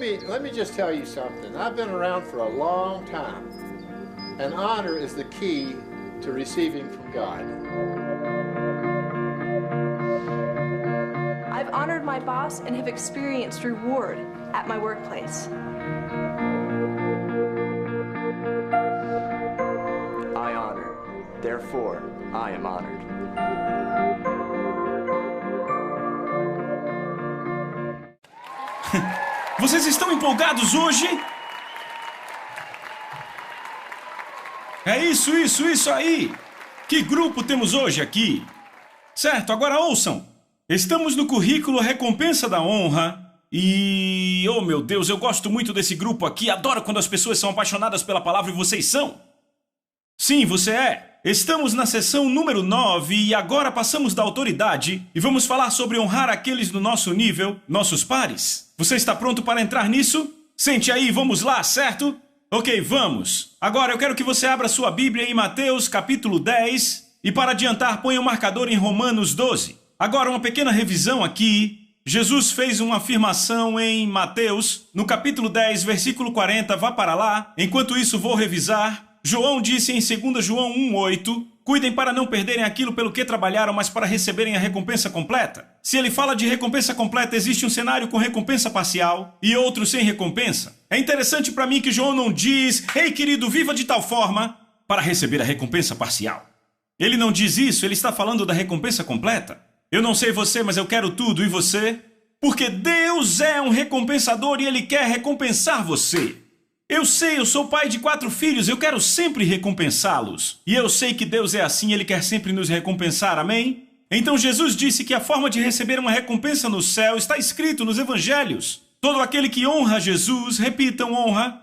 let me just tell you something. I've been around for a long time, and honor is the key to receiving from God. I've honored my boss and have experienced reward at my workplace. I honor, therefore I am honored. Vocês estão empolgados hoje? É isso aí! Que grupo temos hoje aqui? Certo, agora ouçam! Estamos no currículo Recompensa da Honra e... oh meu Deus, eu gosto muito desse grupo aqui, adoro quando as pessoas são apaixonadas pela palavra e vocês são! Sim, você é! Estamos na sessão número 9 e agora passamos da autoridade e vamos falar sobre honrar aqueles do nosso nível, nossos pares. Você está pronto para entrar nisso? Sente aí, vamos lá, certo? Ok, vamos. Agora eu quero que você abra sua Bíblia em Mateus capítulo 10 e para adiantar ponha o marcador em Romanos 12. Agora uma pequena revisão aqui. Jesus fez uma afirmação em Mateus, no capítulo 10, versículo 40, vá para lá. Enquanto isso vou revisar. João disse em 2 João 1,8, cuidem para não perderem aquilo pelo que trabalharam, mas para receberem a recompensa completa. Se ele fala de recompensa completa, existe um cenário com recompensa parcial e outro sem recompensa. É interessante para mim que João não diz, ei querido, viva de tal forma para receber a recompensa parcial. Ele não diz isso, ele está falando da recompensa completa. Eu não sei você, mas eu quero tudo, e você? Porque Deus é um recompensador e Ele quer recompensar você. Eu sei, eu sou pai de 4 filhos, eu quero sempre recompensá-los. E eu sei que Deus é assim, Ele quer sempre nos recompensar, amém? Então Jesus disse que a forma de receber uma recompensa no céu está escrito nos evangelhos. Todo aquele que honra Jesus, repitam, honra,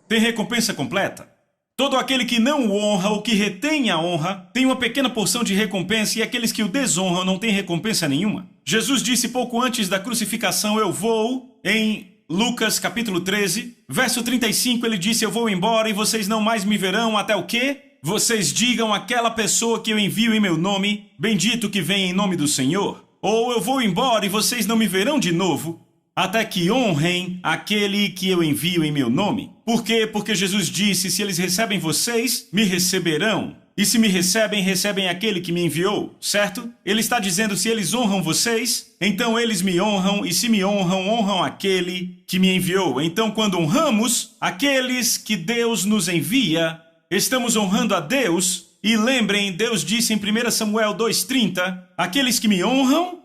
tem recompensa completa. Todo aquele que não o honra ou que retém a honra tem uma pequena porção de recompensa e aqueles que o desonram não têm recompensa nenhuma. Jesus disse pouco antes da crucificação, eu vou, em Lucas capítulo 13, verso 35, ele disse, eu vou embora e vocês não mais me verão até o quê? Vocês digam àquela pessoa que eu envio em meu nome, bendito que vem em nome do Senhor. Ou eu vou embora e vocês não me verão de novo, até que honrem aquele que eu envio em meu nome. Por quê? Porque Jesus disse, se eles recebem vocês, me receberão. E se me recebem, recebem aquele que me enviou, certo? Ele está dizendo, se eles honram vocês, então eles me honram, e se me honram, honram aquele que me enviou. Então, quando honramos aqueles que Deus nos envia, estamos honrando a Deus. E lembrem, Deus disse em 1 Samuel 2,30, aqueles que me honram,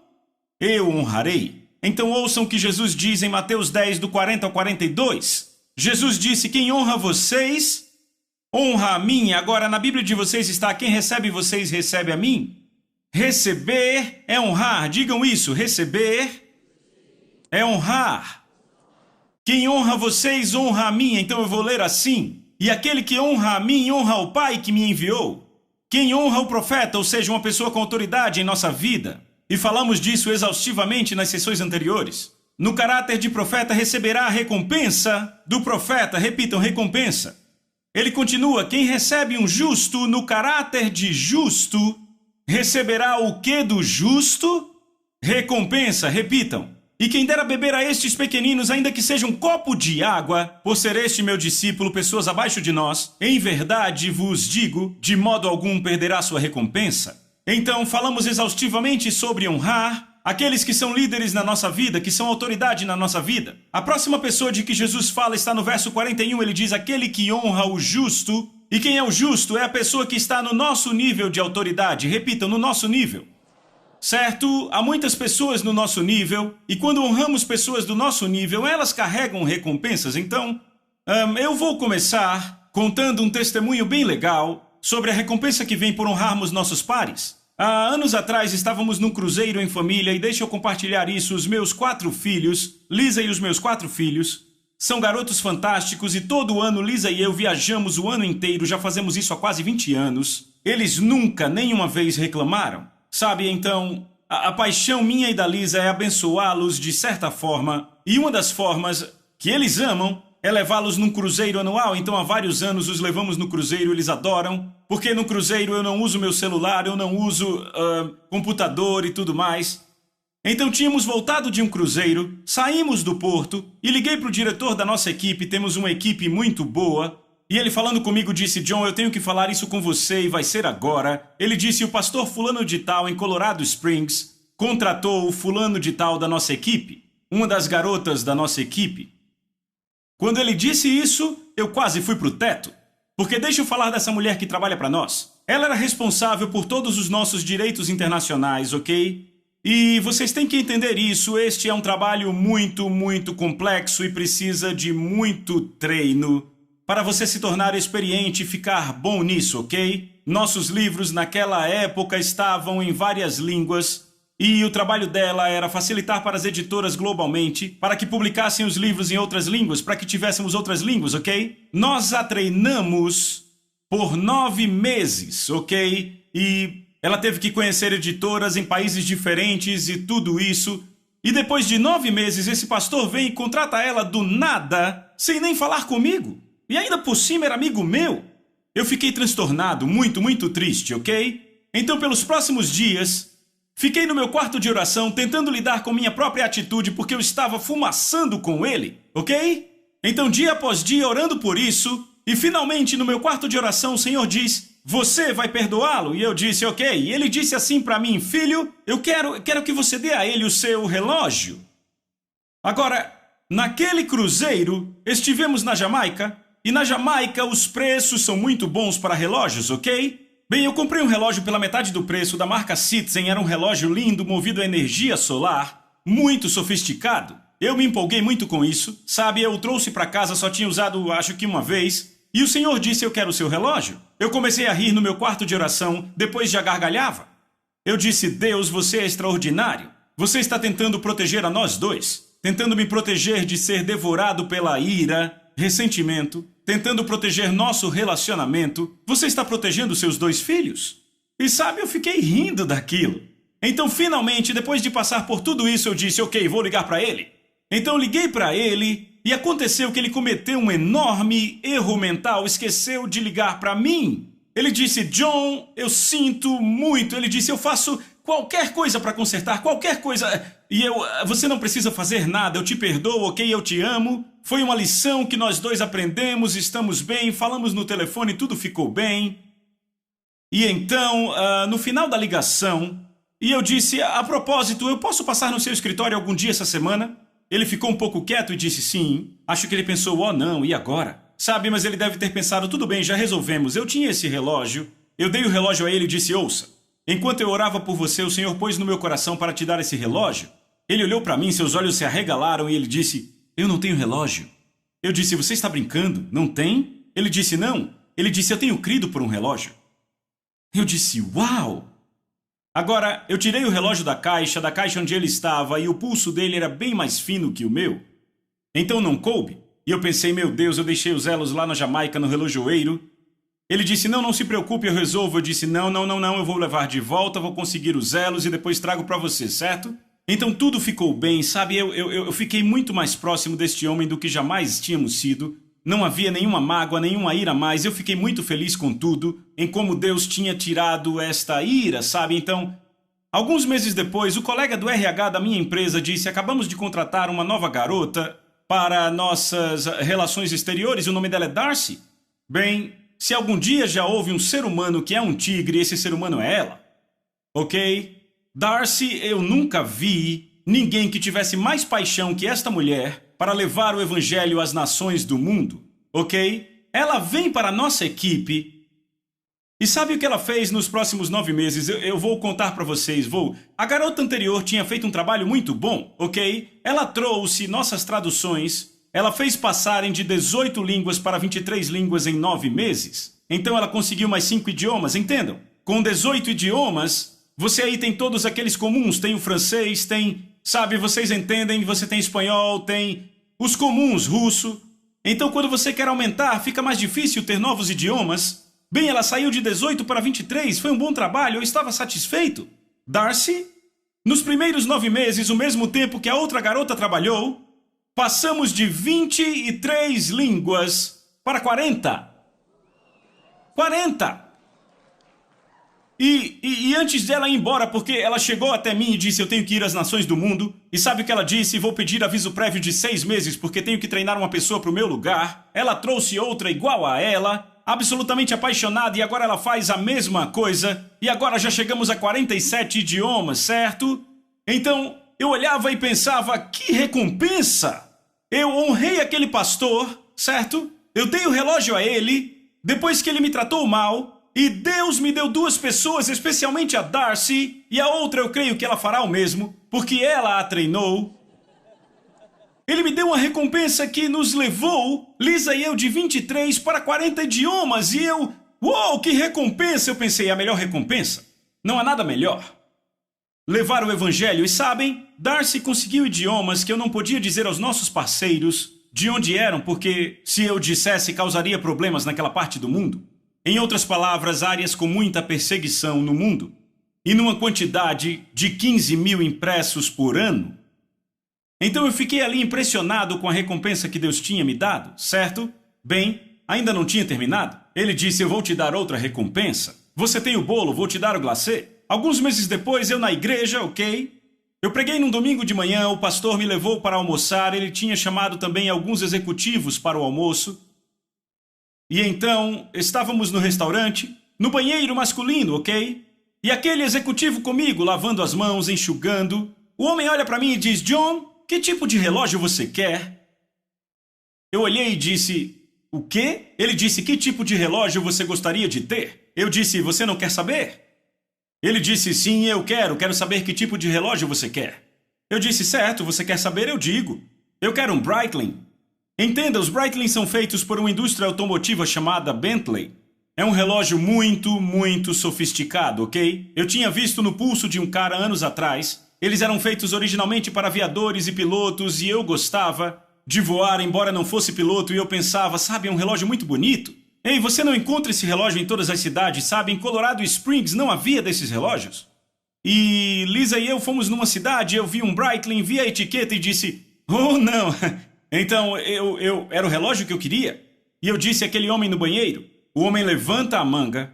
eu honrarei. Então ouçam o que Jesus diz em Mateus 10, do 40 ao 42. Jesus disse, quem honra vocês, honra a mim. Agora na Bíblia de vocês está, quem recebe vocês, recebe a mim. Receber é honrar, digam isso, receber é honrar. Quem honra vocês, honra a mim. Então eu vou ler assim, e aquele que honra a mim, honra o Pai que me enviou. Quem honra o profeta, ou seja, uma pessoa com autoridade em nossa vida, e falamos disso exaustivamente nas sessões anteriores. No caráter de profeta receberá a recompensa do profeta. Repitam, recompensa. Ele continua, quem recebe um justo no caráter de justo, receberá o que do justo? Recompensa, repitam. E quem dera beber a estes pequeninos, ainda que seja um copo de água, por ser este meu discípulo, pessoas abaixo de nós, em verdade vos digo, de modo algum perderá sua recompensa. Então, falamos exaustivamente sobre honrar aqueles que são líderes na nossa vida, que são autoridade na nossa vida. A próxima pessoa de que Jesus fala está no verso 41, ele diz, aquele que honra o justo. E quem é o justo? É a pessoa que está no nosso nível de autoridade. Repitam, no nosso nível. Certo? Há muitas pessoas no nosso nível, e quando honramos pessoas do nosso nível, elas carregam recompensas. Então, eu vou começar contando um testemunho bem legal sobre a recompensa que vem por honrarmos nossos pares. Há anos atrás estávamos num cruzeiro em família e deixa eu compartilhar isso. Os meus 4 filhos, Lisa e os meus 4 filhos, são garotos fantásticos e todo ano Lisa e eu viajamos o ano inteiro, já fazemos isso há quase 20 anos. Eles nunca, nenhuma vez reclamaram. Sabe, então, a paixão minha e da Lisa é abençoá-los de certa forma, e uma das formas que eles amam é levá-los num cruzeiro anual. Então há vários anos os levamos no cruzeiro, eles adoram, porque no cruzeiro eu não uso meu celular, eu não uso computador e tudo mais. Então tínhamos voltado de um cruzeiro, saímos do porto e liguei para o diretor da nossa equipe, temos uma equipe muito boa. E ele falando comigo disse, John, eu tenho que falar isso com você e vai ser agora. Ele disse, o pastor fulano de tal em Colorado Springs contratou o fulano de tal da nossa equipe, uma das garotas da nossa equipe. Quando ele disse isso, eu quase fui pro teto. Porque deixa eu falar dessa mulher que trabalha para nós. Ela era responsável por todos os nossos direitos internacionais, ok? E vocês têm que entender isso, este é um trabalho muito, muito complexo e precisa de muito treino para você se tornar experiente e ficar bom nisso, ok? Nossos livros naquela época estavam em várias línguas e o trabalho dela era facilitar para as editoras globalmente para que publicassem os livros em outras línguas, para que tivéssemos outras línguas, ok? Nós a treinamos por 9 meses, ok? E ela teve que conhecer editoras em países diferentes e tudo isso. E depois de 9 meses, esse pastor vem e contrata ela do nada, sem nem falar comigo. E ainda por cima era amigo meu. Eu fiquei transtornado, muito, muito triste, ok? Então, pelos próximos dias, fiquei no meu quarto de oração tentando lidar com minha própria atitude porque eu estava fumaçando com ele, ok? Então, dia após dia, orando por isso, e finalmente no meu quarto de oração o Senhor diz, você vai perdoá-lo? E eu disse, ok. E ele disse assim para mim, filho, eu quero que você dê a ele o seu relógio. Agora, naquele cruzeiro, estivemos na Jamaica, e na Jamaica os preços são muito bons para relógios, ok? Bem, eu comprei um relógio pela metade do preço da marca Citizen, era um relógio lindo, movido a energia solar, muito sofisticado. Eu me empolguei muito com isso, sabe, eu o trouxe para casa, só tinha usado acho que uma vez, e o Senhor disse, eu quero o seu relógio. Eu comecei a rir no meu quarto de oração, depois já gargalhava. Eu disse, Deus, você é extraordinário. Você está tentando proteger a nós dois, tentando me proteger de ser devorado pela ira, ressentimento, tentando proteger nosso relacionamento. Você está protegendo seus 2 filhos? E sabe, eu fiquei rindo daquilo. Então, finalmente, depois de passar por tudo isso, eu disse, ok, vou ligar para ele. Então, liguei para ele e aconteceu que ele cometeu um enorme erro mental, esqueceu de ligar para mim. Ele disse, John, eu sinto muito. Ele disse, eu faço qualquer coisa para consertar, qualquer coisa. E você não precisa fazer nada, eu te perdoo, ok, eu te amo. Foi uma lição que nós dois aprendemos, estamos bem, falamos no telefone, tudo ficou bem. E então, no final da ligação, e eu disse, a propósito, eu posso passar no seu escritório algum dia essa semana? Ele ficou um pouco quieto e disse sim. Acho que ele pensou, oh não, e agora? Sabe, mas ele deve ter pensado, tudo bem, já resolvemos, eu tinha esse relógio. Eu dei o relógio a ele e disse, ouça, enquanto eu orava por você, o Senhor pôs no meu coração para te dar esse relógio. Ele olhou para mim, seus olhos se arregalaram e ele disse, eu não tenho relógio. Eu disse, você está brincando? Não tem? Ele disse, não. Ele disse, eu tenho crido por um relógio. Eu disse, uau! Agora, eu tirei o relógio da caixa onde ele estava, e o pulso dele era bem mais fino que o meu. Então não coube. E eu pensei, meu Deus, eu deixei os elos lá na Jamaica, no relojoeiro. Ele disse, não se preocupe, eu resolvo. Eu disse, não, eu vou levar de volta, vou conseguir os elos e depois trago para você, certo? Então tudo ficou bem, sabe? Eu fiquei muito mais próximo deste homem do que jamais tínhamos sido. Não havia nenhuma mágoa, nenhuma ira mais. Eu fiquei muito feliz com tudo, em como Deus tinha tirado esta ira, sabe? Então, alguns meses depois, o colega do RH da minha empresa disse, acabamos de contratar uma nova garota para nossas relações exteriores, o nome dela é Darcy. Bem, se algum dia já houve um ser humano que é um tigre, esse ser humano é ela. Ok? Darcy, eu nunca vi ninguém que tivesse mais paixão que esta mulher para levar o evangelho às nações do mundo, ok? Ela vem para a nossa equipe e sabe o que ela fez nos próximos 9 meses? Eu vou contar para vocês, A garota anterior tinha feito um trabalho muito bom, ok? Ela trouxe nossas traduções, ela fez passarem de 18 línguas para 23 línguas em 9 meses. Então ela conseguiu mais 5 idiomas, entendam? Com 18 idiomas, você aí tem todos aqueles comuns, tem o francês, tem... Sabe, vocês entendem, você tem espanhol, tem os comuns, russo. Então, quando você quer aumentar, fica mais difícil ter novos idiomas. Bem, ela saiu de 18 para 23, foi um bom trabalho, eu estava satisfeito. Darcy, nos primeiros 9 meses, o mesmo tempo que a outra garota trabalhou, passamos de 23 línguas para 40. 40! E antes dela ir embora, porque ela chegou até mim e disse, eu tenho que ir às nações do mundo. E sabe o que ela disse? Vou pedir aviso prévio de 6 meses, porque tenho que treinar uma pessoa para o meu lugar. Ela trouxe outra igual a ela, absolutamente apaixonada, e agora ela faz a mesma coisa. E agora já chegamos a 47 idiomas, certo? Então, eu olhava e pensava, que recompensa! Eu honrei aquele pastor, certo? Eu dei o relógio a ele, depois que ele me tratou mal. E Deus me deu 2 pessoas, especialmente a Darcy, e a outra eu creio que ela fará o mesmo, porque ela a treinou. Ele me deu uma recompensa que nos levou, Lisa e eu, de 23 para 40 idiomas, e eu... Uou, que recompensa! Eu pensei, a melhor recompensa? Não há nada melhor. Levar o evangelho, e sabem, Darcy conseguiu idiomas que eu não podia dizer aos nossos parceiros de onde eram, porque se eu dissesse causaria problemas naquela parte do mundo. Em outras palavras, áreas com muita perseguição no mundo, e numa quantidade de 15 mil impressos por ano. Então eu fiquei ali impressionado com a recompensa que Deus tinha me dado, certo? Bem, ainda não tinha terminado. Ele disse, eu vou te dar outra recompensa. Você tem o bolo, vou te dar o glacê. Alguns meses depois, eu na igreja, ok? Eu preguei num domingo de manhã, o pastor me levou para almoçar, ele tinha chamado também alguns executivos para o almoço. E então, estávamos no restaurante, no banheiro masculino, ok? E aquele executivo comigo, lavando as mãos, enxugando. O homem olha para mim e diz, John, que tipo de relógio você quer? Eu olhei e disse, o quê? Ele disse, que tipo de relógio você gostaria de ter? Eu disse, você não quer saber? Ele disse, sim, eu quero saber que tipo de relógio você quer. Eu disse, certo, você quer saber? Eu digo. Eu quero um Breitling. Entenda, os Breitling são feitos por uma indústria automotiva chamada Bentley. É um relógio muito, muito sofisticado, ok? Eu tinha visto no pulso de um cara anos atrás. Eles eram feitos originalmente para aviadores e pilotos e eu gostava de voar, embora não fosse piloto, e eu pensava, sabe, é um relógio muito bonito. Ei, você não encontra esse relógio em todas as cidades, sabe? Em Colorado Springs não havia desses relógios. E Lisa e eu fomos numa cidade, eu vi um Breitling, vi a etiqueta e disse, oh, não... Então, era o relógio que eu queria. E eu disse àquele homem no banheiro. O homem levanta a manga.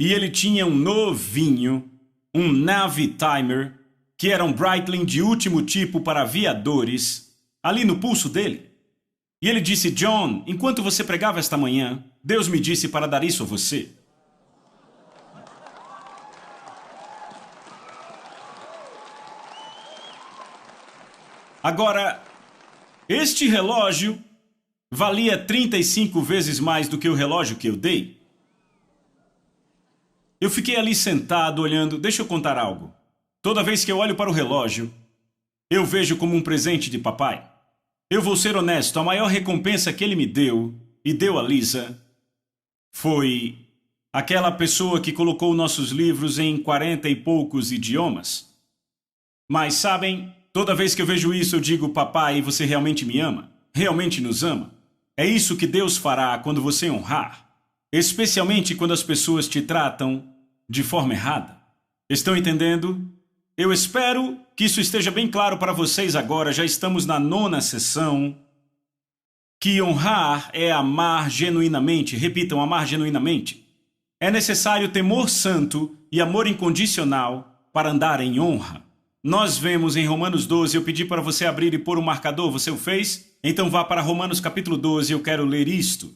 E ele tinha um novinho, um Navitimer, que era um Breitling de último tipo para aviadores, ali no pulso dele. E ele disse, John, enquanto você pregava esta manhã, Deus me disse para dar isso a você. Agora, este relógio valia 35 vezes mais do que o relógio que eu dei. Eu fiquei ali sentado olhando, deixa eu contar algo. Toda vez que eu olho para o relógio, eu vejo como um presente de papai. Eu vou ser honesto, a maior recompensa que ele me deu, e deu a Lisa, foi aquela pessoa que colocou nossos livros em 40 e poucos idiomas. Mas sabem... Toda vez que eu vejo isso, eu digo, papai, você realmente me ama? Realmente nos ama? É isso que Deus fará quando você honrar. Especialmente quando as pessoas te tratam de forma errada. Estão entendendo? Eu espero que isso esteja bem claro para vocês agora. Já estamos na 9ª sessão. Que honrar é amar genuinamente. Repitam, amar genuinamente. É necessário temor santo e amor incondicional para andar em honra. Nós vemos em Romanos 12, eu pedi para você abrir e pôr um marcador, você o fez? Então vá para Romanos capítulo 12, eu quero ler isto.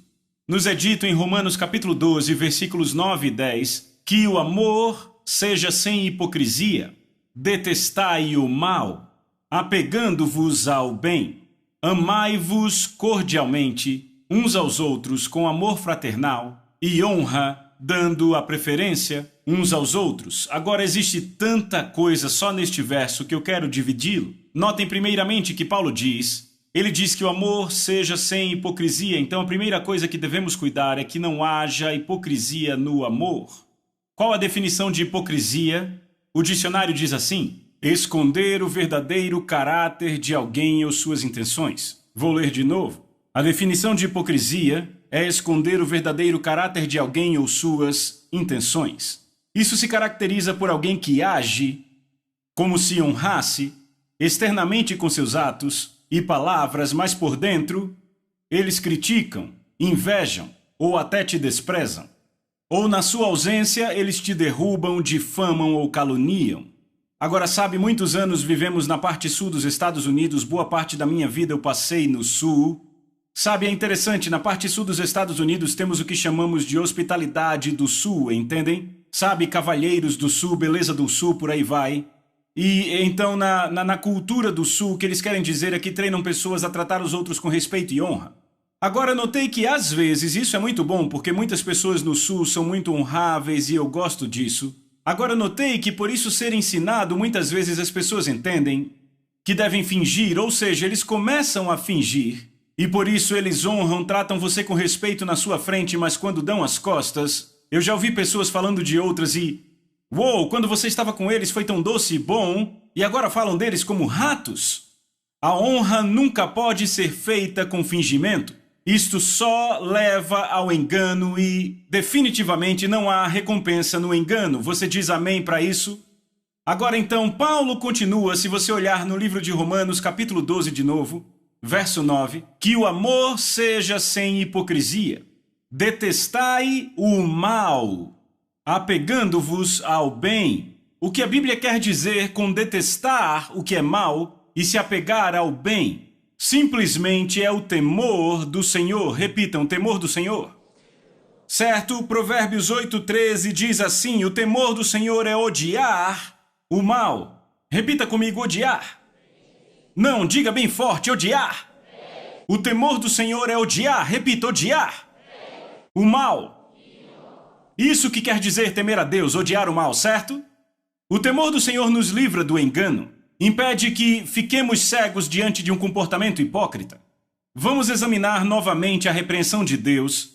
Nos é dito em Romanos capítulo 12, versículos 9 e 10, que o amor seja sem hipocrisia, detestai o mal, apegando-vos ao bem, amai-vos cordialmente uns aos outros com amor fraternal e honra, dando a preferência uns aos outros. Agora existe tanta coisa só neste verso que eu quero dividi-lo. Notem primeiramente que Paulo diz, ele diz que o amor seja sem hipocrisia, então a primeira coisa que devemos cuidar é que não haja hipocrisia no amor. Qual a definição de hipocrisia? O dicionário diz assim, esconder o verdadeiro caráter de alguém ou suas intenções. Vou ler de novo. A definição de hipocrisia é esconder o verdadeiro caráter de alguém ou suas intenções. Isso se caracteriza por alguém que age como se honrasse externamente com seus atos e palavras, mas por dentro eles criticam, invejam ou até te desprezam. Ou na sua ausência, eles te derrubam, difamam ou caluniam. Agora, sabe, muitos anos vivemos na parte sul dos Estados Unidos, boa parte da minha vida eu passei no sul. Sabe, é interessante, na parte sul dos Estados Unidos temos o que chamamos de hospitalidade do sul, entendem? Sabe, cavalheiros do sul, beleza do sul, por aí vai. E então na cultura do sul, o que eles querem dizer é que treinam pessoas a tratar os outros com respeito e honra. Agora, notei que às vezes, isso é muito bom, porque muitas pessoas no sul são muito honráveis e eu gosto disso. Agora, notei que por isso ser ensinado, muitas vezes as pessoas entendem que devem fingir, ou seja, eles começam a fingir. E por isso eles honram, tratam você com respeito na sua frente, mas quando dão as costas, eu já ouvi pessoas falando de outras e... Uou, quando você estava com eles foi tão doce e bom, e agora falam deles como ratos. A honra nunca pode ser feita com fingimento. Isto só leva ao engano e definitivamente não há recompensa no engano. Você diz amém para isso? Agora então, Paulo continua, se você olhar no livro de Romanos, capítulo 12 de novo, verso 9, que o amor seja sem hipocrisia. Detestai o mal, apegando-vos ao bem. O que a Bíblia quer dizer com detestar o que é mal e se apegar ao bem? Simplesmente é o temor do Senhor. Repitam, temor do Senhor. Certo? Provérbios 8:13 diz assim, o temor do Senhor é odiar o mal. Repita comigo, odiar. Não, diga bem forte, odiar. O temor do Senhor é odiar. Repita, odiar. O mal. Isso que quer dizer temer a Deus, odiar o mal, certo? O temor do Senhor nos livra do engano. Impede que fiquemos cegos diante de um comportamento hipócrita. Vamos examinar novamente a repreensão de Deus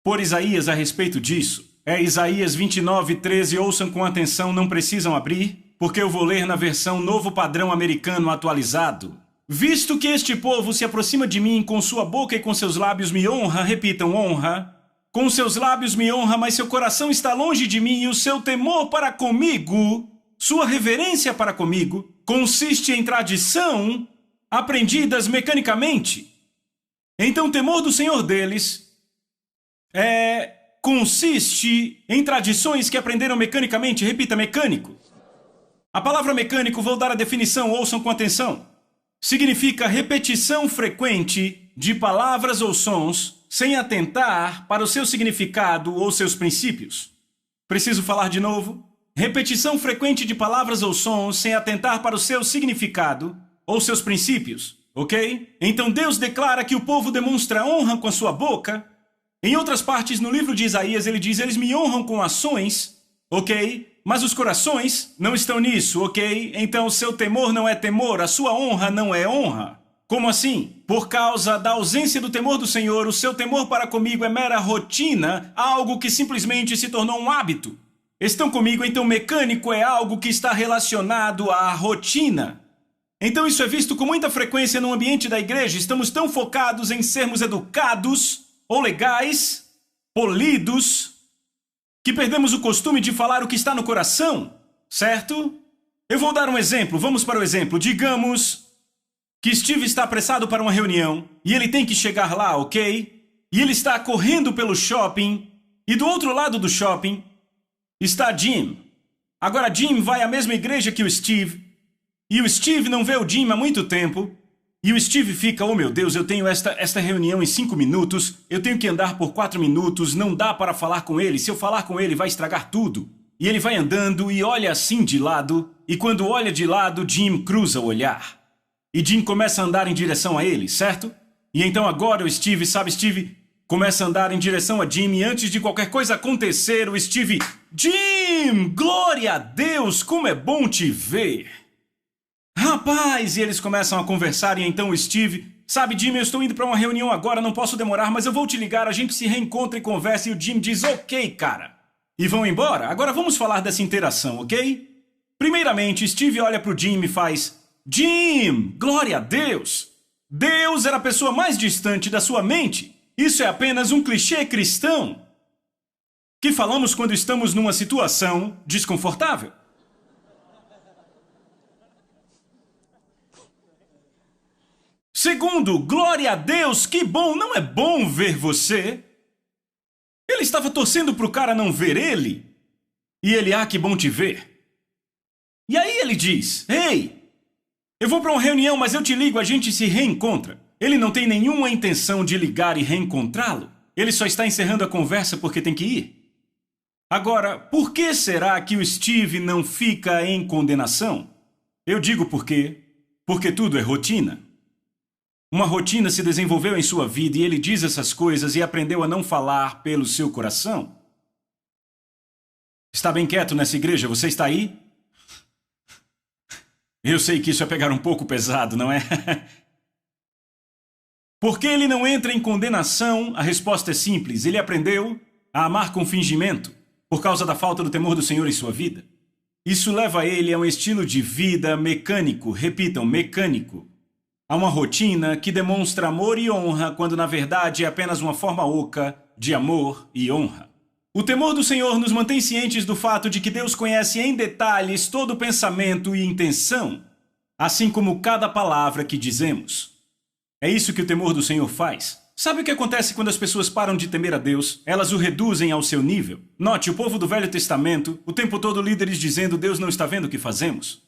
por Isaías a respeito disso. É Isaías 29:13, ouçam com atenção, não precisam abrir, porque eu vou ler na versão Novo Padrão Americano atualizado. Visto que este povo se aproxima de mim com sua boca e com seus lábios me honra, repitam, honra. Com seus lábios me honra, mas seu coração está longe de mim e o seu temor para comigo... Sua reverência para comigo consiste em tradição aprendidas mecanicamente. Então o temor do Senhor deles consiste em tradições que aprenderam mecanicamente. Repita, mecânico. A palavra mecânico, vou dar a definição, ouçam com atenção. Significa repetição frequente de palavras ou sons sem atentar para o seu significado ou seus princípios. Preciso falar de novo? Repetição frequente de palavras ou sons sem atentar para o seu significado ou seus princípios, ok? Então Deus declara que o povo demonstra honra com a sua boca. Em outras partes no livro de Isaías ele diz, eles me honram com ações, ok? Mas os corações não estão nisso, ok? Então seu temor não é temor, a sua honra não é honra. Como assim? Por causa da ausência do temor do Senhor, o seu temor para comigo é mera rotina, algo que simplesmente se tornou um hábito. Estão comigo? Então mecânico é algo que está relacionado à rotina. Então isso é visto com muita frequência no ambiente da igreja. Estamos tão focados em sermos educados ou legais, polidos, que perdemos o costume de falar o que está no coração, certo? Eu vou dar um exemplo, vamos para o exemplo. Digamos que Steve está apressado para uma reunião e ele tem que chegar lá, ok? E ele está correndo pelo shopping e do outro lado do shopping está Jim. Agora Jim vai à mesma igreja que o Steve. E o Steve não vê o Jim há muito tempo. E o Steve fica, oh meu Deus, eu tenho esta reunião em 5 minutos. Eu tenho que andar por 4 minutos. Não dá para falar com ele. Se eu falar com ele vai estragar tudo. E ele vai andando e olha assim de lado. E quando olha de lado, Jim cruza o olhar. E Jim começa a andar em direção a ele, certo? E então agora o Steve, começa a andar em direção a Jim e antes de qualquer coisa acontecer, o Steve... Jim! Glória a Deus! Como é bom te ver! Rapaz! E eles começam a conversar e então o Steve... Sabe, Jim, eu estou indo para uma reunião agora, não posso demorar, mas eu vou te ligar, a gente se reencontra e conversa e o Jim diz, ok, cara. E vão embora? Agora vamos falar dessa interação, ok? Primeiramente, Steve olha pro Jim e faz... Jim! Glória a Deus! Deus era a pessoa mais distante da sua mente. Isso é apenas um clichê cristão que falamos quando estamos numa situação desconfortável. Segundo, glória a Deus, que bom, não é bom ver você. ele estava torcendo pro cara não ver ele. E ele, que bom te ver. E aí ele diz, ei, eu vou para uma reunião, mas eu te ligo, a gente se reencontra. Ele não tem nenhuma intenção de ligar e reencontrá-lo. Ele só está encerrando a conversa porque tem que ir. Agora, por que será que o Steve não fica em condenação? Eu digo por quê. Porque tudo é rotina. Uma rotina se desenvolveu em sua vida e ele diz essas coisas e aprendeu a não falar pelo seu coração. Está bem quieto nessa igreja? Você está aí? Eu sei que isso é pegar um pouco pesado, não é? Por que ele não entra em condenação? A resposta é simples. Ele aprendeu a amar com fingimento por causa da falta do temor do Senhor em sua vida. Isso leva ele a um estilo de vida mecânico. Repitam, mecânico. A uma rotina que demonstra amor e honra quando na verdade é apenas uma forma oca de amor e honra. O temor do Senhor nos mantém cientes do fato de que Deus conhece em detalhes todo pensamento e intenção, assim como cada palavra que dizemos. É isso que o temor do Senhor faz. Sabe o que acontece quando as pessoas param de temer a Deus? Elas o reduzem ao seu nível. Note, o povo do Velho Testamento, o tempo todo líderes dizendo Deus não está vendo o que fazemos.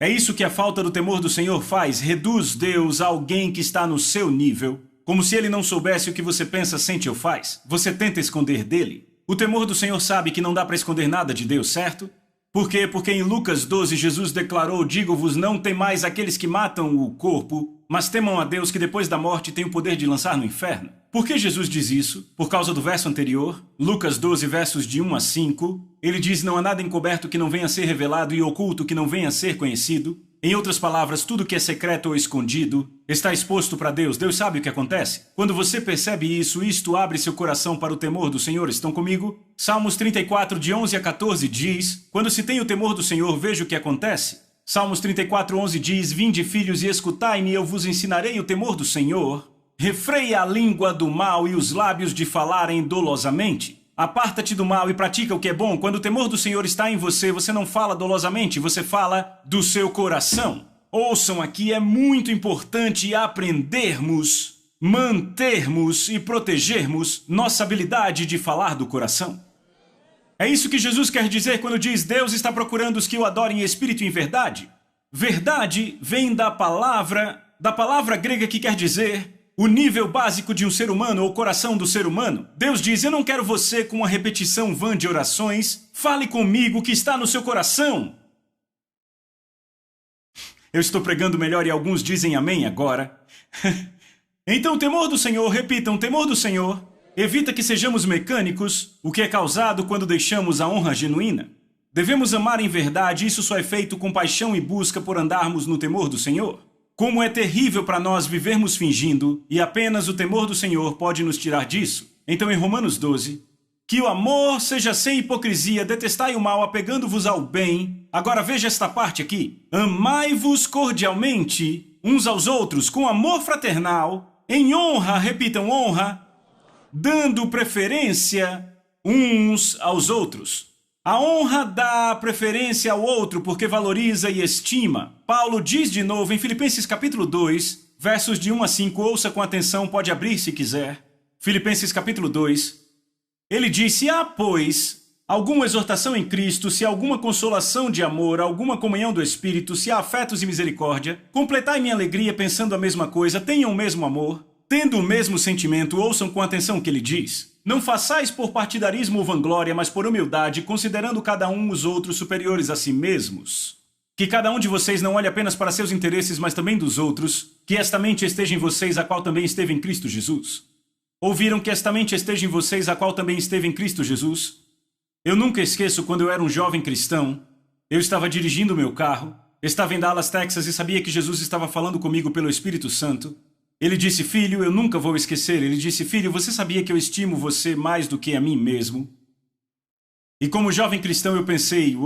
É isso que a falta do temor do Senhor faz, reduz Deus a alguém que está no seu nível, como se ele não soubesse o que você pensa, sente ou faz. Você tenta esconder dele. O temor do Senhor sabe que não dá para esconder nada de Deus, certo? Por quê? Porque em Lucas 12, Jesus declarou, digo-vos, não temais aqueles que matam o corpo, mas temam a Deus que depois da morte tem o poder de lançar no inferno. Por que Jesus diz isso? Por causa do verso anterior, Lucas 12, versos de 1 a 5, ele diz, não há nada encoberto que não venha a ser revelado e oculto que não venha a ser conhecido. Em outras palavras, tudo que é secreto ou escondido está exposto para Deus. Deus sabe o que acontece. Quando você percebe isso, isto abre seu coração para o temor do Senhor. Estão comigo? Salmos 34, de 11 a 14 diz, quando se tem o temor do Senhor, veja o que acontece. Salmos 34, 11 diz, vinde filhos e escutai-me, eu vos ensinarei o temor do Senhor. Refreia a língua do mal e os lábios de falarem dolosamente. Aparta-te do mal e pratica o que é bom. Quando o temor do Senhor está em você, você não fala dolosamente, você fala do seu coração. Ouçam aqui, é muito importante aprendermos, mantermos e protegermos nossa habilidade de falar do coração. É isso que Jesus quer dizer quando diz Deus está procurando os que o adorem em espírito e em verdade. Verdade vem da palavra grega que quer dizer o nível básico de um ser humano ou o coração do ser humano. Deus diz, eu não quero você com uma repetição vã de orações. Fale comigo o que está no seu coração. Eu estou pregando melhor e alguns dizem amém agora. Então, temor do Senhor, repitam, temor do Senhor, evita que sejamos mecânicos, o que é causado quando deixamos a honra genuína. Devemos amar em verdade, isso só é feito com paixão e busca por andarmos no temor do Senhor. Como é terrível para nós vivermos fingindo, e apenas o temor do Senhor pode nos tirar disso. Então, em Romanos 12, que o amor seja sem hipocrisia, detestai o mal, apegando-vos ao bem. Agora veja esta parte aqui. Amai-vos cordialmente uns aos outros, com amor fraternal, em honra, repitam honra, dando preferência uns aos outros. A honra dá preferência ao outro porque valoriza e estima. Paulo diz de novo em Filipenses capítulo 2, versos de 1 a 5, ouça com atenção, pode abrir se quiser. Filipenses capítulo 2, ele diz, se há, pois, alguma exortação em Cristo, se há alguma consolação de amor, alguma comunhão do Espírito, se há afetos e misericórdia, completai minha alegria pensando a mesma coisa, tenham o mesmo amor, tendo o mesmo sentimento, ouçam com atenção o que ele diz. Não façais por partidarismo ou vanglória, mas por humildade, considerando cada um os outros superiores a si mesmos. Que cada um de vocês não olhe apenas para seus interesses, mas também dos outros. Que esta mente esteja em vocês, a qual também esteve em Cristo Jesus. Ouviram que esta mente esteja em vocês, a qual também esteve em Cristo Jesus? Eu nunca esqueço quando eu era um jovem cristão. Eu estava dirigindo meu carro, estava em Dallas, Texas, e sabia que Jesus estava falando comigo pelo Espírito Santo. Ele disse, filho, eu nunca vou esquecer. Ele disse, filho, você sabia que eu estimo você mais do que a mim mesmo? E como jovem cristão eu pensei,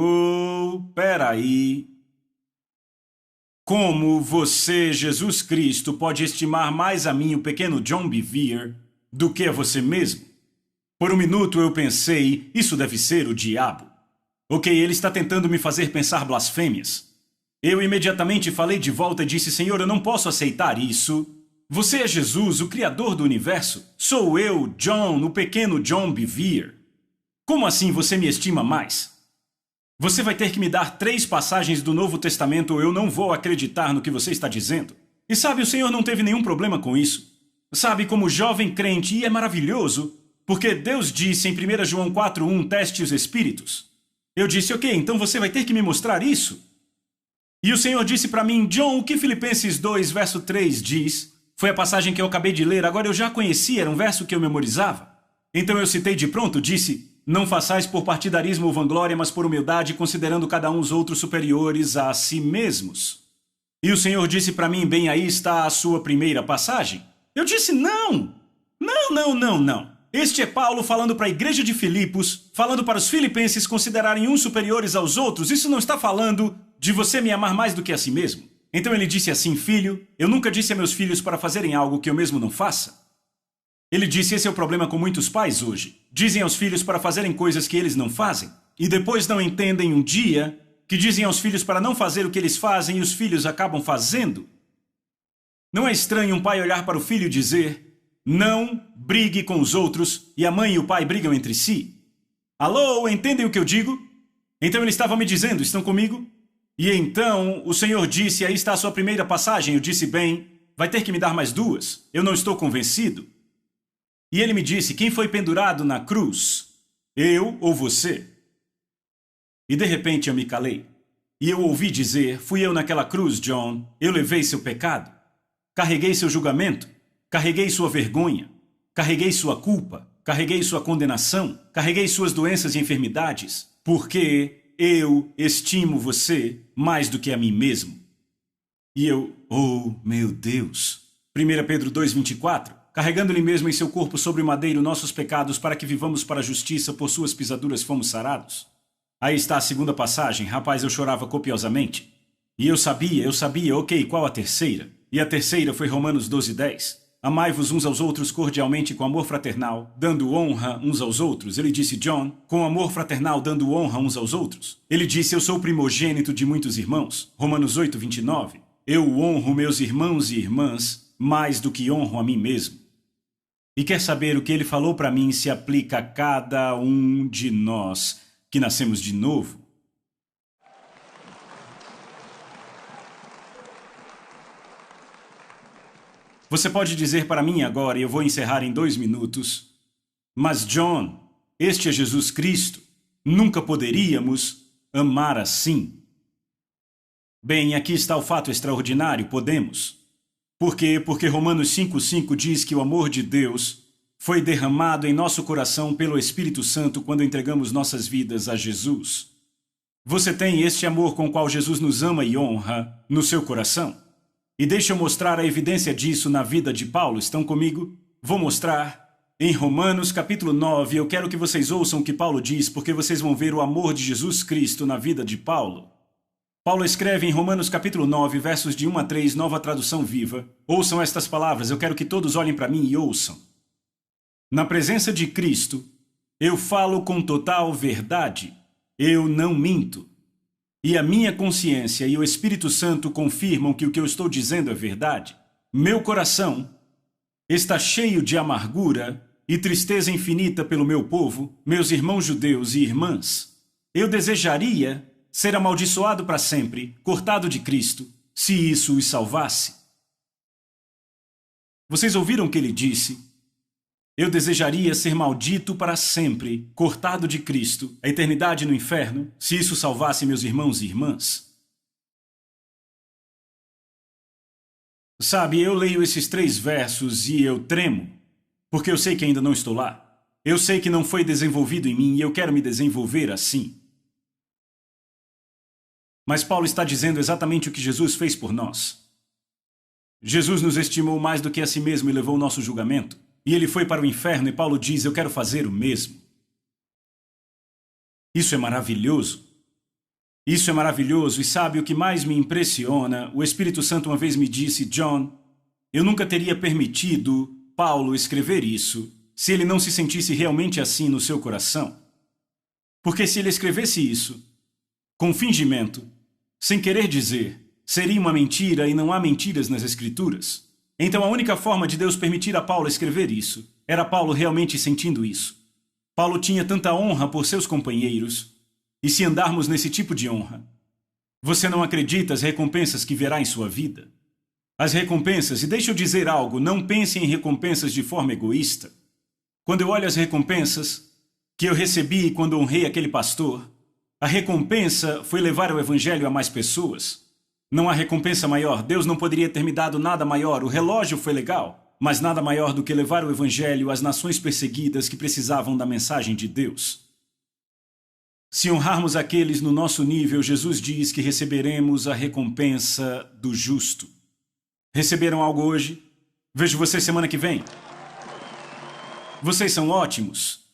peraí. Como você, Jesus Cristo, pode estimar mais a mim, o pequeno John Bevere, do que a você mesmo? Por um minuto eu pensei, isso deve ser o diabo. Ok, ele está tentando me fazer pensar blasfêmias. Eu imediatamente falei de volta e disse, Senhor, eu não posso aceitar isso. Você é Jesus, o Criador do universo? Sou eu, John, o pequeno John Bevere. Como assim você me estima mais? Você vai ter que me dar 3 passagens do Novo Testamento ou eu não vou acreditar no que você está dizendo. E sabe, o Senhor não teve nenhum problema com isso. Sabe, como jovem crente, e é maravilhoso, porque Deus disse em 1 João 4:1, teste os espíritos. Eu disse, ok, então você vai ter que me mostrar isso. E o Senhor disse para mim, John, o que Filipenses 2, verso 3 diz? Foi a passagem que eu acabei de ler, agora eu já conhecia, era um verso que eu memorizava. Então eu citei de pronto, disse, não façais por partidarismo ou vanglória, mas por humildade, considerando cada um os outros superiores a si mesmos. E o Senhor disse para mim, bem, aí está a sua primeira passagem. Eu disse, não. Este é Paulo falando para a igreja de Filipos, falando para os filipenses considerarem uns superiores aos outros. Isso não está falando de você me amar mais do que a si mesmo. Então ele disse assim, filho, eu nunca disse a meus filhos para fazerem algo que eu mesmo não faça. Ele disse, esse é o problema com muitos pais hoje. Dizem aos filhos para fazerem coisas que eles não fazem, e depois não entendem um dia que dizem aos filhos para não fazer o que eles fazem e os filhos acabam fazendo. Não é estranho um pai olhar para o filho e dizer, não brigue com os outros, e a mãe e o pai brigam entre si? Alô, entendem o que eu digo? Então ele estava me dizendo, estão comigo? E então o Senhor disse, aí está a sua primeira passagem. Eu disse, bem, vai ter que me dar mais 2. Eu não estou convencido. E ele me disse, quem foi pendurado na cruz? Eu ou você? E de repente eu me calei. E eu ouvi dizer, fui eu naquela cruz, John. Eu levei seu pecado. Carreguei seu julgamento. Carreguei sua vergonha. Carreguei sua culpa. Carreguei sua condenação. Carreguei suas doenças e enfermidades. Porque eu estimo você mais do que a mim mesmo. E eu, oh meu Deus. 1 Pedro 2:24, carregando-lhe mesmo em seu corpo sobre o madeiro nossos pecados para que vivamos para a justiça, por suas pisaduras fomos sarados. Aí está a segunda passagem, rapaz, eu chorava copiosamente. E eu sabia, ok, qual a terceira? E a terceira foi Romanos 12:10. Amai-vos uns aos outros cordialmente com amor fraternal, dando honra uns aos outros. Ele disse, John, com amor fraternal, dando honra uns aos outros. Ele disse, eu sou o primogênito de muitos irmãos. Romanos 8:29. Eu honro meus irmãos e irmãs mais do que honro a mim mesmo. E quer saber o que ele falou para mim se aplica a cada um de nós que nascemos de novo? Você pode dizer para mim agora, e eu vou encerrar em 2 minutos, mas John, este é Jesus Cristo, nunca poderíamos amar assim. Bem, aqui está o fato extraordinário, podemos. Por quê? Porque Romanos 5:5 diz que o amor de Deus foi derramado em nosso coração pelo Espírito Santo quando entregamos nossas vidas a Jesus. Você tem este amor com o qual Jesus nos ama e honra no seu coração? E deixa eu mostrar a evidência disso na vida de Paulo. Estão comigo? Vou mostrar. Em Romanos capítulo 9, eu quero que vocês ouçam o que Paulo diz, porque vocês vão ver o amor de Jesus Cristo na vida de Paulo. Paulo escreve em Romanos capítulo 9, versos de 1 a 3, nova tradução viva. Ouçam estas palavras, eu quero que todos olhem para mim e ouçam. Na presença de Cristo, eu falo com total verdade. Eu não minto. E a minha consciência e o Espírito Santo confirmam que o que eu estou dizendo é verdade. Meu coração está cheio de amargura e tristeza infinita pelo meu povo, meus irmãos judeus e irmãs. Eu desejaria ser amaldiçoado para sempre, cortado de Cristo, se isso os salvasse. Vocês ouviram o que ele disse? Eu desejaria ser maldito para sempre, cortado de Cristo, a eternidade no inferno, se isso salvasse meus irmãos e irmãs. Sabe, eu leio esses 3 versos e eu tremo, porque eu sei que ainda não estou lá. Eu sei que não foi desenvolvido em mim e eu quero me desenvolver assim. Mas Paulo está dizendo exatamente o que Jesus fez por nós. Jesus nos estimou mais do que a si mesmo e levou o nosso julgamento. E ele foi para o inferno e Paulo diz, eu quero fazer o mesmo. Isso é maravilhoso. Isso é maravilhoso e sabe o que mais me impressiona? O Espírito Santo uma vez me disse, John, eu nunca teria permitido Paulo escrever isso se ele não se sentisse realmente assim no seu coração. Porque se ele escrevesse isso com fingimento, sem querer dizer, seria uma mentira e não há mentiras nas Escrituras. Então a única forma de Deus permitir a Paulo escrever isso era Paulo realmente sentindo isso. Paulo tinha tanta honra por seus companheiros. E se andarmos nesse tipo de honra, você não acredita as recompensas que verá em sua vida? As recompensas, e deixa eu dizer algo, não pense em recompensas de forma egoísta. Quando eu olho as recompensas que eu recebi quando honrei aquele pastor, a recompensa foi levar o evangelho a mais pessoas. Não há recompensa maior. Deus não poderia ter me dado nada maior. O relógio foi legal, mas nada maior do que levar o evangelho às nações perseguidas que precisavam da mensagem de Deus. Se honrarmos aqueles no nosso nível, Jesus diz que receberemos a recompensa do justo. Receberam algo hoje? Vejo vocês semana que vem. Vocês são ótimos.